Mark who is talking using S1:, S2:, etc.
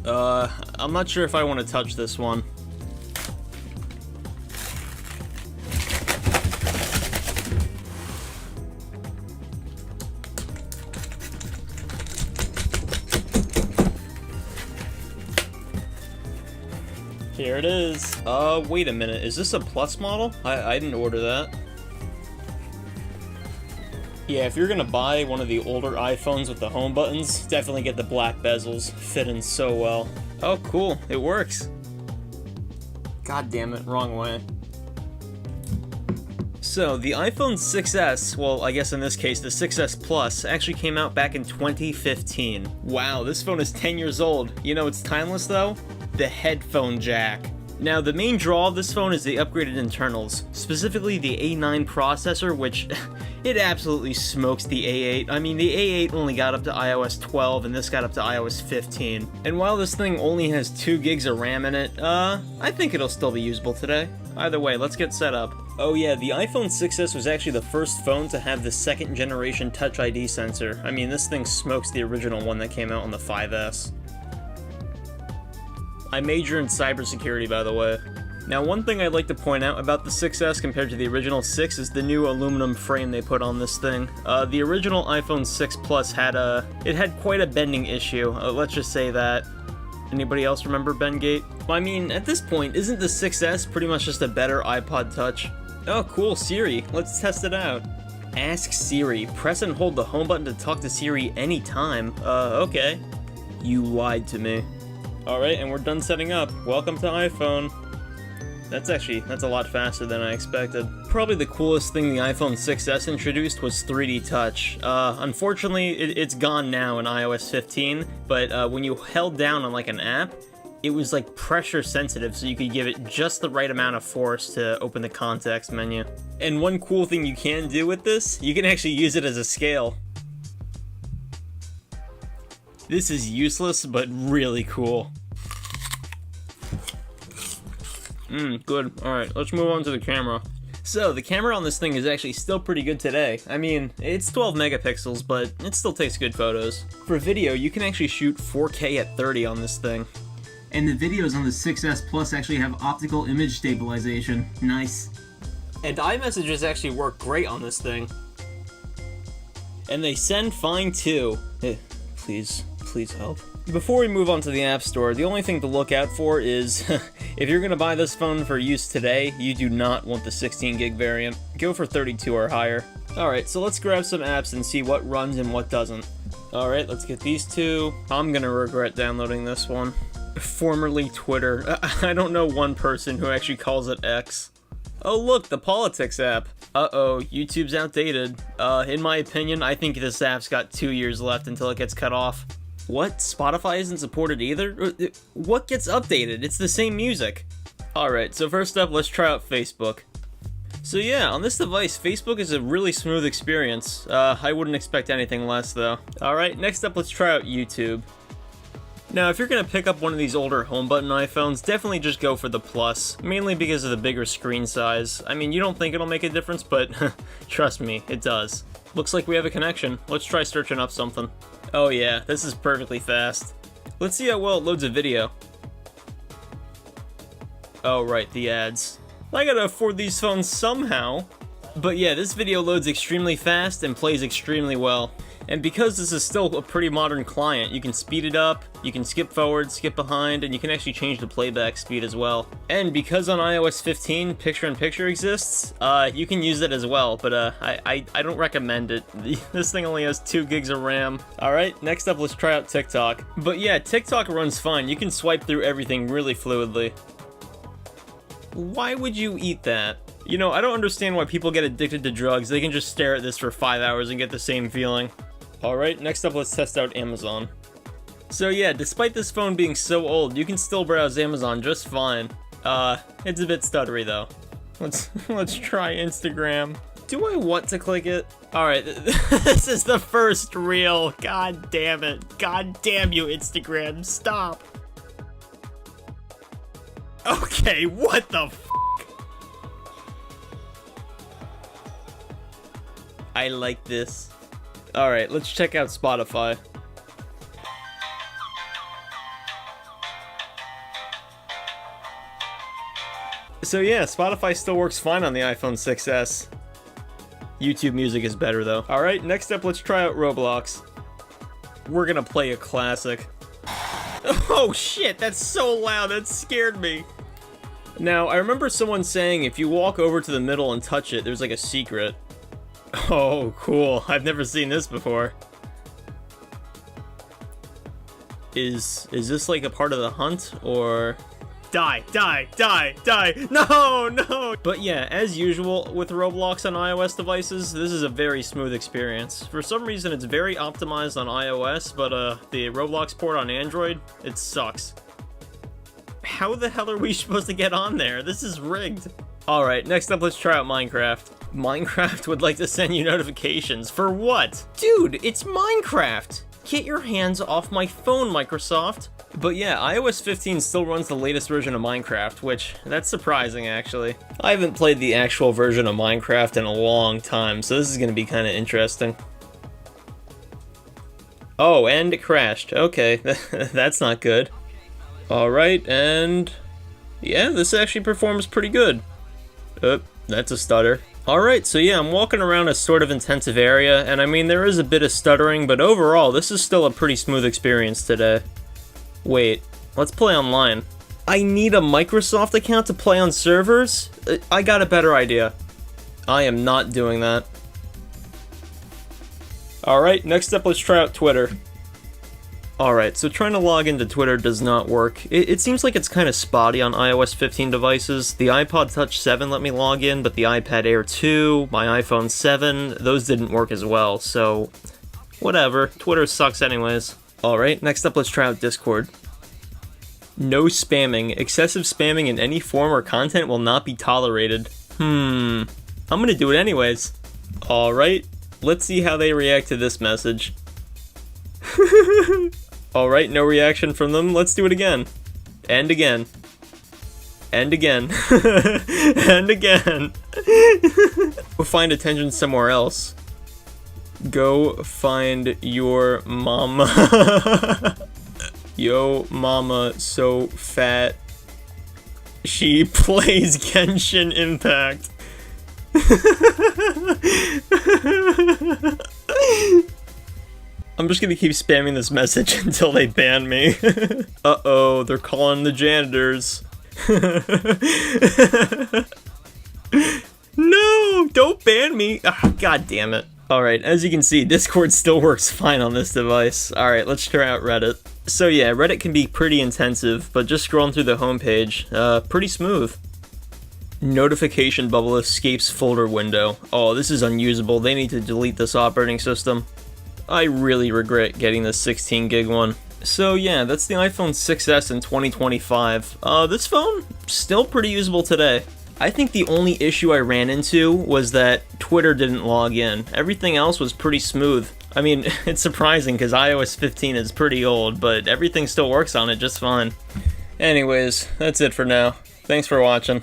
S1: I'm not sure if I want to touch this one. Here it is. Wait a minute. Is this a Plus model? I didn't order that. Yeah, if you're gonna buy one of the older iPhones with the home buttons, definitely get the black bezels. Fit in so well. Oh, cool. It works. God damn it. Wrong way. So, the iPhone 6S, well, I guess in this case, the 6S Plus, actually came out back in 2015. Wow, this phone is 10 years old. You know it's timeless, though? The headphone jack. Now, the main draw of this phone is the upgraded internals, specifically the A9 processor, which it absolutely smokes the A8. I mean, the A8 only got up to iOS 12, and this got up to iOS 15. And while this thing only has 2 gigs of RAM in it, I think it'll still be usable today. Either way, let's get set up. Oh yeah, the iPhone 6S was actually the first phone to have the 2nd generation Touch ID sensor. I mean, this thing smokes the original one that came out on the 5S. I major in cybersecurity, by the way. Now, one thing I'd like to point out about the 6S compared to the original 6 is the new aluminum frame they put on this thing. The original iPhone 6 Plus had quite a bending issue, let's just say that. Anybody else remember Bendgate? I mean, at this point, isn't the 6S pretty much just a better iPod Touch? Oh cool, Siri, let's test it out. Ask Siri, press and hold the home button to talk to Siri anytime. Okay. You lied to me. Alright, and we're done setting up. Welcome to iPhone. That's a lot faster than I expected. Probably the coolest thing the iPhone 6S introduced was 3D Touch. Unfortunately, it's gone now in iOS 15, but when you held down on like an app, it was like pressure sensitive, so you could give it just the right amount of force to open the context menu. And one cool thing you can do with this, you can actually use it as a scale. This is useless, but really cool. Good. Alright, let's move on to the camera. So, the camera on this thing is actually still pretty good today. I mean, it's 12 megapixels, but it still takes good photos. For video, you can actually shoot 4K at 30 on this thing. And the videos on the 6S Plus actually have optical image stabilization. Nice. And iMessages actually work great on this thing. And they send fine too. Please help. Before we move on to the App Store, the only thing to look out for is, if you're gonna buy this phone for use today, you do not want the 16 gig variant. Go for 32 or higher. Alright, so let's grab some apps and see what runs and what doesn't. Alright, let's get these two. I'm gonna regret downloading this one. Formerly Twitter. I don't know one person who actually calls it X. Oh look, the Politics app. Uh-oh, YouTube's outdated. In my opinion, I think this app's got 2 years left until it gets cut off. What? Spotify isn't supported either? What gets updated? It's the same music. Alright, so first up, let's try out Facebook. So yeah, on this device, Facebook is a really smooth experience. I wouldn't expect anything less though. Alright, next up, let's try out YouTube. Now, if you're gonna pick up one of these older home button iPhones, definitely just go for the Plus, mainly because of the bigger screen size. I mean, you don't think it'll make a difference, but trust me, it does. Looks like we have a connection. Let's try searching up something. Oh yeah, this is perfectly fast. Let's see how well it loads a video. Oh right, the ads. I gotta afford these phones somehow. But yeah, this video loads extremely fast and plays extremely well. And because this is still a pretty modern client, you can speed it up, you can skip forward, skip behind, and you can actually change the playback speed as well. And because on iOS 15 picture-in-picture exists, you can use it as well, but I don't recommend it. This thing only has 2 gigs of RAM. Alright, next up let's try out TikTok. But yeah, TikTok runs fine. You can swipe through everything really fluidly. Why would you eat that? You know, I don't understand why people get addicted to drugs. They can just stare at this for 5 hours and get the same feeling. Alright, next up let's test out Amazon. So yeah, despite this phone being so old, you can still browse Amazon just fine. It's a bit stuttery though. Let's try Instagram. Do I want to click it? Alright, this is the first reel. God damn it. God damn you, Instagram. Stop. Okay, what the f***? I like this. Alright, let's check out Spotify. So yeah, Spotify still works fine on the iPhone 6s. YouTube Music is better though. Alright, next up let's try out Roblox. We're gonna play a classic. Oh shit, that's so loud, that scared me. Now, I remember someone saying if you walk over to the middle and touch it, there's like a secret. Oh, cool. I've never seen this before. Is this like a part of the hunt, or... Die, die, die, die! No, no! But yeah, as usual with Roblox on iOS devices, this is a very smooth experience. For some reason, it's very optimized on iOS, but the Roblox port on Android, it sucks. How the hell are we supposed to get on there? This is rigged. Alright, next up, let's try out Minecraft. Minecraft would like to send you notifications. For what? Dude, it's Minecraft! Get your hands off my phone, Microsoft. But yeah, iOS 15 still runs the latest version of Minecraft, which, that's surprising actually. I haven't played the actual version of Minecraft in a long time, so this is gonna be kinda interesting. Oh, and it crashed. Okay, that's not good. Alright, and... yeah, this actually performs pretty good. That's a stutter. Alright, so yeah, I'm walking around a sort of intensive area, and I mean, there is a bit of stuttering, but overall, this is still a pretty smooth experience today. Wait, let's play online. I need a Microsoft account to play on servers? I got a better idea. I am not doing that. Alright, next up, let's try out Twitter. Alright, so trying to log into Twitter does not work. It seems like it's kind of spotty on iOS 15 devices. The iPod Touch 7 let me log in, but the iPad Air 2, my iPhone 7, those didn't work as well, so... whatever, Twitter sucks anyways. Alright, next up let's try out Discord. No spamming. Excessive spamming in any form or content will not be tolerated. I'm gonna do it anyways. Alright, let's see how they react to this message. Alright, no reaction from them. Let's do it again. And again. And again. And again. Go find attention somewhere else. Go find your mama. Yo, mama, so fat. She plays Genshin Impact. I'm just gonna keep spamming this message until they ban me. Uh-oh, they're calling the janitors. No, don't ban me. Oh, God damn it. Alright, as you can see, Discord still works fine on this device. Alright, let's try out Reddit. So yeah, Reddit can be pretty intensive, but just scrolling through the homepage, pretty smooth. Notification bubble escapes folder window. Oh, this is unusable. They need to delete this operating system. I really regret getting the 16 gig one. So yeah, that's the iPhone 6s in 2025. This phone, still pretty usable today. I think the only issue I ran into was that Twitter didn't log in. Everything else was pretty smooth. I mean, it's surprising because iOS 15 is pretty old, but everything still works on it just fine. Anyways, that's it for now. Thanks for watching.